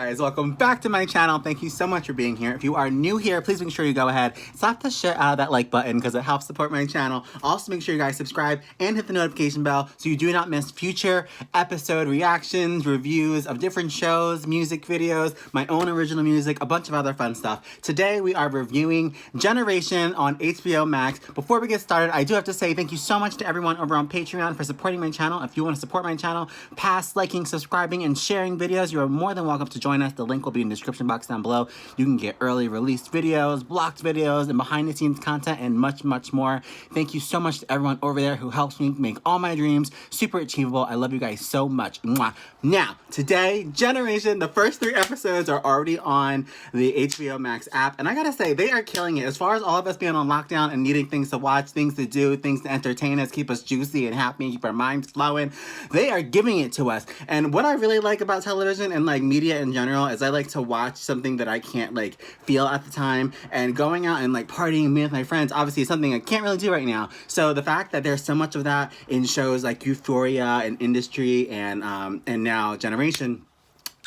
guys, welcome back to my channel. Thank you so much for being here. If you are new here, please make sure you go ahead, slap the shit out of that like button because it helps support my channel. Also make sure you guys subscribe and hit the notification bell so you do not miss future episode reactions, reviews of different shows, music videos, my own original music, a bunch of other fun stuff. Today we are reviewing Generation on HBO Max. Before we get started, I do have to say thank you so much to everyone over on Patreon for supporting my channel. If you want to support my channel, past liking, subscribing, and sharing videos, you are more than welcome to join us. The link will be in the description box down below. You can get early released videos, blocked videos, and behind the scenes content, and much, much more. Thank you so much to everyone over there who helps me make all my dreams super achievable. I love you guys so much. Mwah. Now, today, Generation, the first 3 episodes are already on the HBO Max app, and I gotta say, they are killing it. As far as all of us being on lockdown and needing things to watch, things to do, things to entertain us, keep us juicy and happy, keep our minds flowing, they are giving it to us. And what I really like about television and like media in general is I like to watch something that I can't like feel at the time, and going out and like partying with my friends obviously is something I can't really do right now. So the fact that there's so much of that in shows like Euphoria and Industry and now Generation,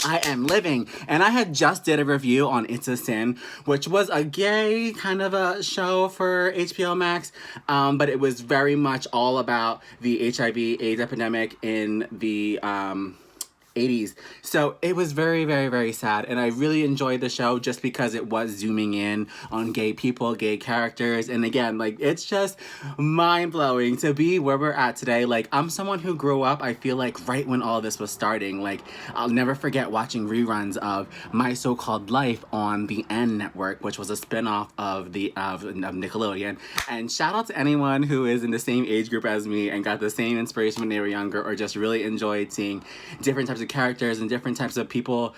I am living. And I had just did a review on It's a Sin, which was a gay kind of a show for HBO Max, but it was very much all about the HIV/AIDS epidemic in the 80s. So it was very, very, very sad, and I really enjoyed the show just because it was zooming in on gay people, gay characters, and again, like, it's just mind-blowing to be where we're at today. Like, I'm someone who grew up, I feel like, right when all this was starting. Like, I'll never forget watching reruns of My So-Called Life on the N Network, which was a spin-off of Nickelodeon. And shout out to anyone who is in the same age group as me and got the same inspiration when they were younger, or just really enjoyed seeing different types of characters and different types of people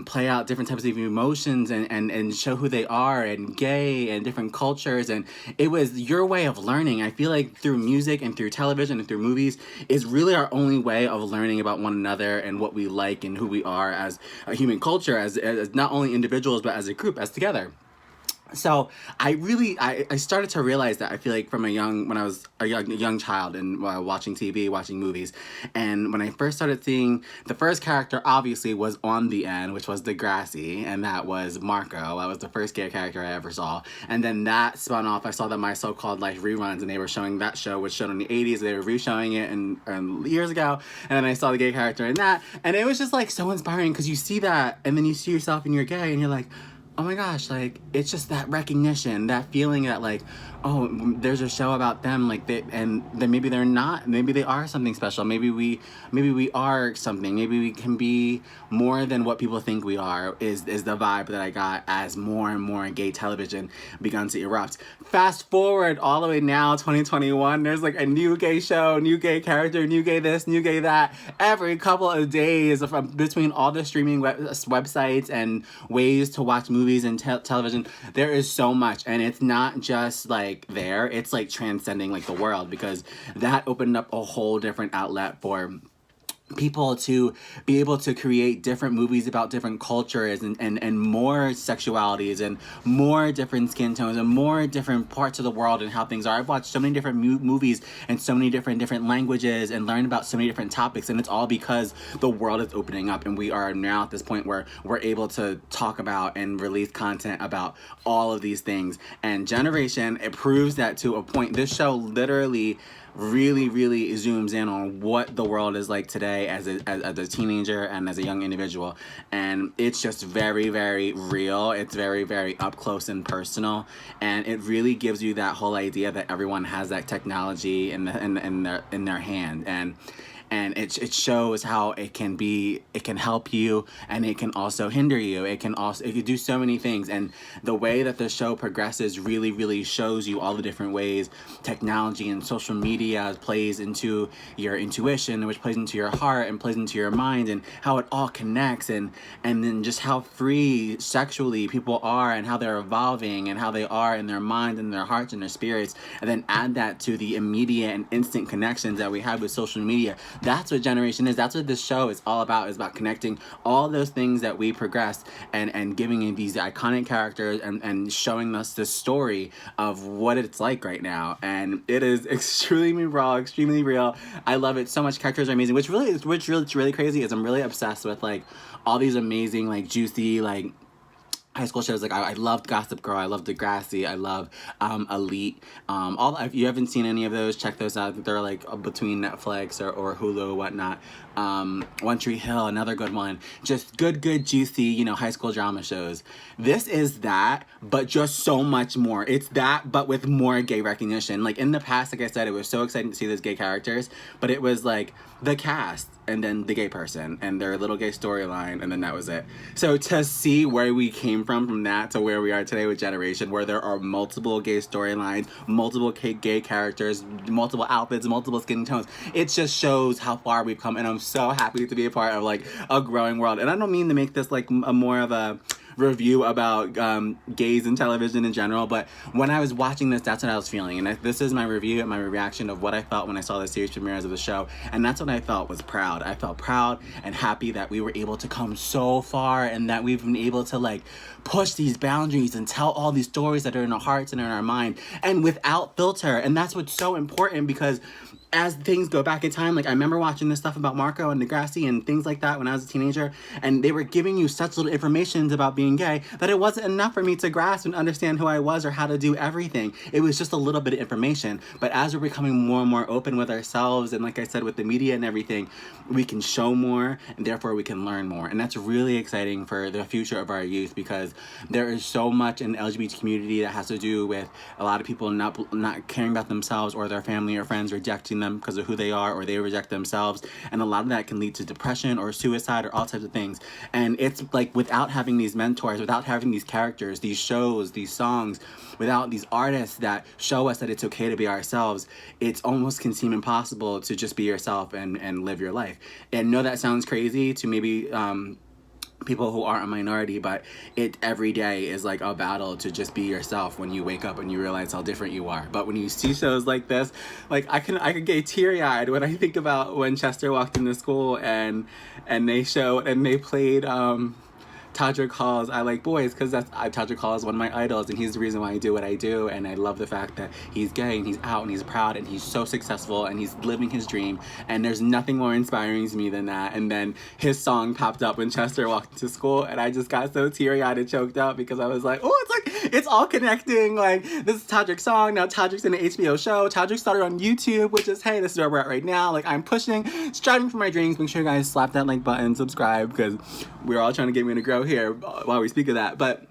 play out different types of emotions and show who they are, and gay and different cultures. And it was your way of learning. I feel like through music and through television and through movies is really our only way of learning about one another and what we like and who we are as a human culture, as not only individuals but as a group, as together. So I started to realize that I feel like when I was a young child and watching TV, watching movies, and when I first started seeing, the first character obviously was on the end, which was Degrassi, and that was Marco. That was the first gay character I ever saw. And then that spun off. I saw that My So-Called Life reruns, and they were showing that show, which showed in the 80s. They were re-showing it and years ago, and then I saw the gay character in that, and it was just like so inspiring because you see that, and then you see yourself and you're gay, and you're like, oh my gosh, like, it's just that recognition, that feeling that, like, oh, there's a show about them, like, and then maybe they're not, maybe they are something special, maybe we are something, maybe we can be more than what people think we are, is the vibe that I got as more and more gay television begun to erupt. Fast forward all the way now, 2021, there's like a new gay show, new gay character, new gay this, new gay that, every couple of days between all the streaming websites and ways to watch movies and television. There is so much, and it's not just like there, it's like transcending like the world, because that opened up a whole different outlet for people to be able to create different movies about different cultures and more sexualities and more different skin tones and more different parts of the world and how things are. I've watched so many different movies and so many different languages and learned about so many different topics, and it's all because the world is opening up, and we are now at this point where we're able to talk about and release content about all of these things. And Generation, it proves that to a point. This show literally really zooms in on what the world is like today as a teenager and as a young individual, and it's just very real. It's very up close and personal, and it really gives you that whole idea that everyone has that technology in their hand, and it shows how it can help you, and it can also hinder you. It can do so many things, and the way that the show progresses really shows you all the different ways technology and social media plays into your intuition, which plays into your heart and plays into your mind, and how it all connects, and then just how free sexually people are, and how they're evolving, and how they are in their mind and their hearts and their spirits, and then add that to the immediate and instant connections that we have with social media. that's what Generation is. That's what this show is all about. Is about connecting all those things that we progress and giving you these iconic characters and showing us the story of what it's like right now. And it is extremely raw, extremely real. I love it so much. Characters are amazing. Which really crazy is I'm really obsessed with like all these amazing, like juicy, like high school shows. Like I loved Gossip Girl, I loved Degrassi, I love Elite. If you haven't seen any of those, check those out. They're like between Netflix or Hulu or whatnot. One Tree Hill, another good one. Just good juicy, you know, high school drama shows. This is that, but just so much more. It's that, but with more gay recognition. Like in the past, like I said, it was so exciting to see those gay characters, but it was like the cast and then the gay person and their little gay storyline, and then that was it. So to see where we came from that to where we are today with Generation, where there are multiple gay storylines, multiple gay characters, multiple outfits, multiple skin tones, it just shows how far we've come, and I'm so happy to be a part of like a growing world. And I don't mean to make this like a more of a review about gays in television in general, but when I was watching this, that's what I was feeling. And this is my review and my reaction of what I felt when I saw the series premieres of the show. And that's what I felt was proud. I felt proud and happy that we were able to come so far and that we've been able to like push these boundaries and tell all these stories that are in our hearts and in our mind and without filter. And that's what's so important, because as things go back in time, like I remember watching this stuff about Marco and Degrassi and things like that when I was a teenager, and they were giving you such little information about being gay that it wasn't enough for me to grasp and understand who I was or how to do everything. It was just a little bit of information. But as we're becoming more and more open with ourselves, and like I said, with the media and everything, we can show more and therefore we can learn more. And that's really exciting for the future of our youth, because there is so much in the LGBT community that has to do with a lot of people not caring about themselves or their family or friends rejecting them because of who they are, or they reject themselves, and a lot of that can lead to depression or suicide or all types of things. And it's like without having these mentors, without having these characters, these shows, these songs, without these artists that show us that it's okay to be ourselves, it almost can seem impossible to just be yourself and live your life. And I know that sounds crazy to maybe people who aren't a minority, but it every day is like a battle to just be yourself when you wake up and you realize how different you are. But when you see shows like this, like I could get teary-eyed when I think about when Chester walked into school and they played Todrick Hall's I Like Boys, because Todrick Hall is one of my idols, and he's the reason why I do what I do. And I love the fact that he's gay and he's out and he's proud and he's so successful and he's living his dream, and there's nothing more inspiring to me than that. And then his song popped up when Chester walked into school, and I just got so teary-eyed and choked up, because I was like, oh, it's like it's all connecting. Like, this is Todrick's song, now Todrick's in an HBO show. Todrick started on YouTube, which is, hey, this is where we're at right now. Like, I'm pushing, striving for my dreams. Make sure you guys slap that like button, subscribe, because we're all trying to get me to grow here while we speak of that. But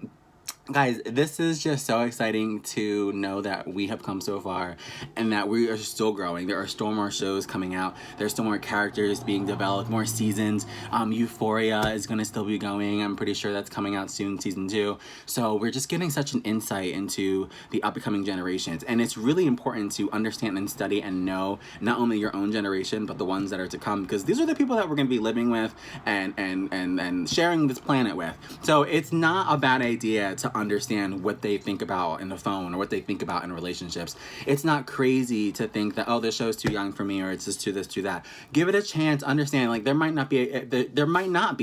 guys, this is just so exciting to know that we have come so far and that we are still growing. There are still more shows coming out. There's still more characters being developed, more seasons. Euphoria is going to still be going. I'm pretty sure that's coming out soon, season 2. So we're just getting such an insight into the upcoming generations. And it's really important to understand and study and know not only your own generation, but the ones that are to come, because these are the people that we're going to be living with and sharing this planet with. So it's not a bad idea to understand what they think about in the phone or what they think about in relationships. It's not crazy to think that, oh, this show's too young for me, or it's just too this, too that. Give it a chance. Understand, like, there might not be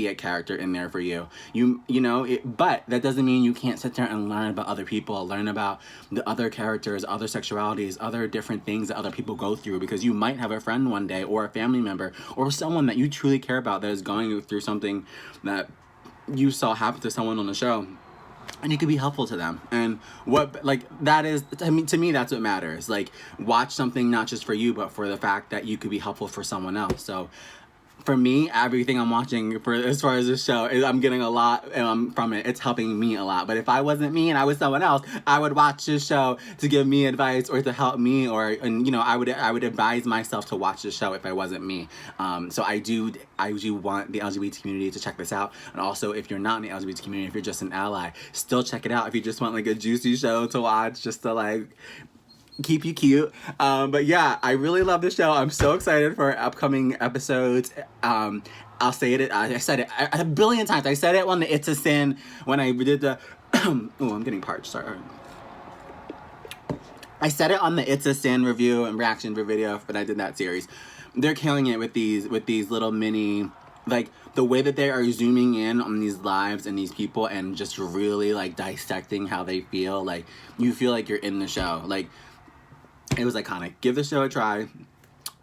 a character in there for you. But that doesn't mean you can't sit there and learn about other people, learn about the other characters, other sexualities, other different things that other people go through, because you might have a friend one day or a family member or someone that you truly care about that is going through something that you saw happen to someone on the show, and you could be helpful to them. And that is, I mean, to me, that's what matters. Like, watch something not just for you, but for the fact that you could be helpful for someone else. So for me, everything I'm watching as far as this show is, I'm getting a lot from it. It's helping me a lot. But if I wasn't me and I was someone else, I would watch this show to give me advice or to help me, I would advise myself to watch this show if I wasn't me. So I do want the LGBT community to check this out. And also, if you're not in the LGBT community, if you're just an ally, still check it out. If you just want like a juicy show to watch, just to like keep you cute. But yeah, I really love this show. I'm so excited for upcoming episodes. I'll say it. I said it a billion times. I said it on the It's a Sin when I did the. Oh, I'm getting parched. Sorry. I said it on the It's a Sin review and reaction video when I did that series. they're killing it with these little mini, like, the way that they are zooming in on these lives and these people and just really, like, dissecting how they feel. Like, you feel like you're in the show. Like, it was iconic. Give the show a try.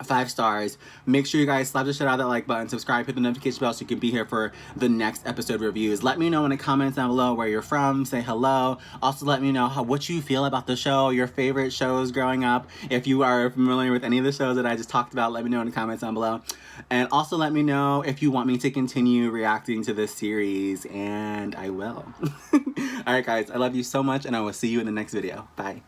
5 stars. Make sure you guys slap the shit out of that like button, subscribe, hit the notification bell so you can be here for the next episode reviews. Let me know in the comments down below where you're from. Say hello. Also, let me know what you feel about the show, your favorite shows growing up. If you are familiar with any of the shows that I just talked about, let me know in the comments down below. And also let me know if you want me to continue reacting to this series, and I will. Alright guys, I love you so much, and I will see you in the next video. Bye.